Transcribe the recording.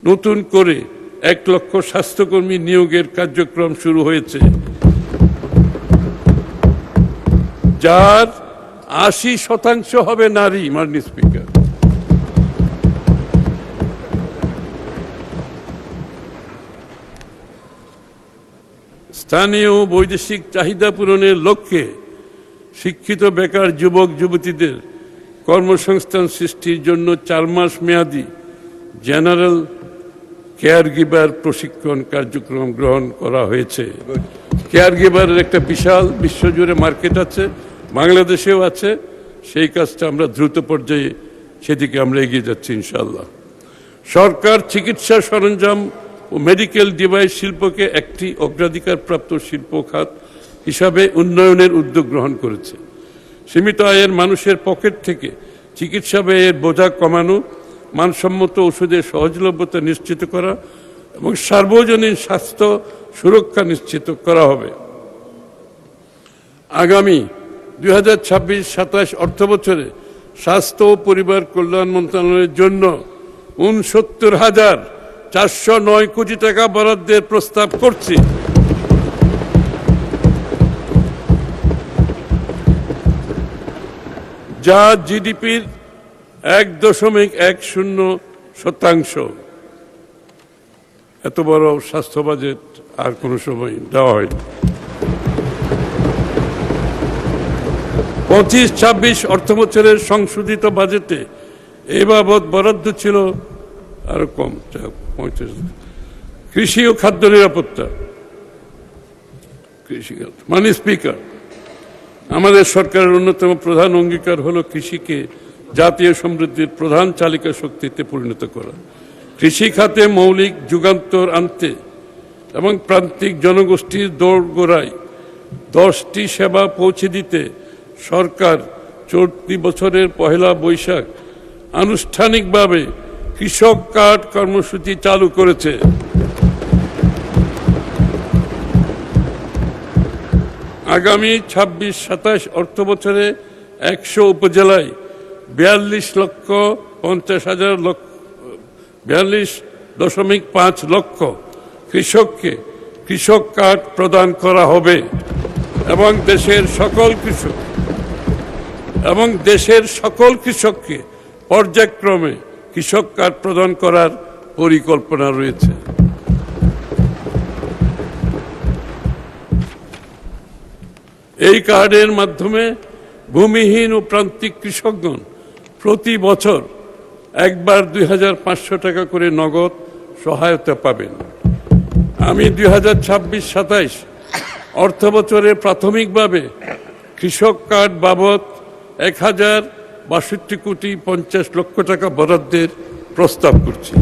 নতুন করে 1 লক্ষ স্বাস্থ্যকর্মী নিয়োগের কার্যক্রম শুরু হয়েছে, যার 80% হবে নারী। মাননীয় স্পিকার, স্থানীয় বৈদেশিক চাহিদা পূরণের লক্ষ্যে শিক্ষিত বেকার যুবক যুবতীদের কর্মসংস্থান সৃষ্টির জন্য 4 মাস মেয়াদী জেনারেল কেয়ার গিভার প্রশিক্ষণ কার্যক্রম গ্রহণ করা হয়েছে। কেয়ার গিভারের একটা বিশাল বিশ্বজুড়ে মার্কেট আছে, বাংলাদেশেও আছে। সেই কাজটা আমরা দ্রুত পর্যায়ে সেদিকে আমরা এগিয়ে যাচ্ছি ইনশাআল্লাহ। সরকার চিকিৎসা সরঞ্জাম ও মেডিকেল ডিভাইস শিল্পকে একটি অগ্রাধিকারপ্রাপ্ত শিল্প খাত হিসাবে উন্নয়নের উদ্যোগ গ্রহণ করেছে। সীমিত আয়ের মানুষের পকেট থেকে চিকিৎসা ব্যয়ের বোঝা কমানো, মানসম্মত ওষুধের সহজলভ্যতা নিশ্চিত করা এবং সার্বজনীন স্বাস্থ্য সুরক্ষা নিশ্চিত করা হবে। আগামী 2026-27 অর্থবছরে স্বাস্থ্য ও পরিবার কল্যাণ মন্ত্রণালয়ের জন্য 69,409 কোটি টাকা বরাদ্দের প্রস্তাব করছি। যা জিডিপির 1.10%। এত বড় স্বাস্থ্য বাজেট আর কোনো সময় দেওয়া হয়নি। 25-26 অর্থবছরের সংশোধিত বাজেটে এ বাবদ বরাদ্দ ছিল আরো কম, 35। কৃষি ও খাদ্য নিরাপত্তা। মাননীয় স্পিকার, আমাদের সরকারের অন্যতম প্রধান অঙ্গীকার হলো কৃষিকে জাতীয় সমৃদ্ধির প্রধান চালিকা শক্তিতে পরিণত করা। কৃষি খাতে মৌলিক যুগান্তর আনতে এবং প্রান্তিক জনগোষ্ঠীর দোরগোড়ায় 10টি সেবা পৌঁছে দিতে সরকার চলতি বছরের 1 বৈশাখ আনুষ্ঠানিকভাবে কৃষক কার্ড কর্মসূচি চালু করেছে। আগামী 26-27 অর্থবছরে 100 উপজেলায় 42.5 লক্ষ কৃষককে কৃষক কার্ড প্রদান করা হবে এবং দেশের সকল কৃষককে পর্যায়ক্রমে কৃষক কার্ড প্রদান করার পরিকল্পনা রয়েছে। এই কার্ডের মাধ্যমে ভূমিহীন ও প্রান্তিক কৃষকগণ প্রতি বছর একবার 2,500 টাকা করে নগদ সহায়তা পাবেন। আমি 2026-27 অর্থবছরে প্রাথমিকভাবে কৃষক কার্ড বাবদ 1,062,50,00,000 টাকা বরাদ্দের প্রস্তাব করছি।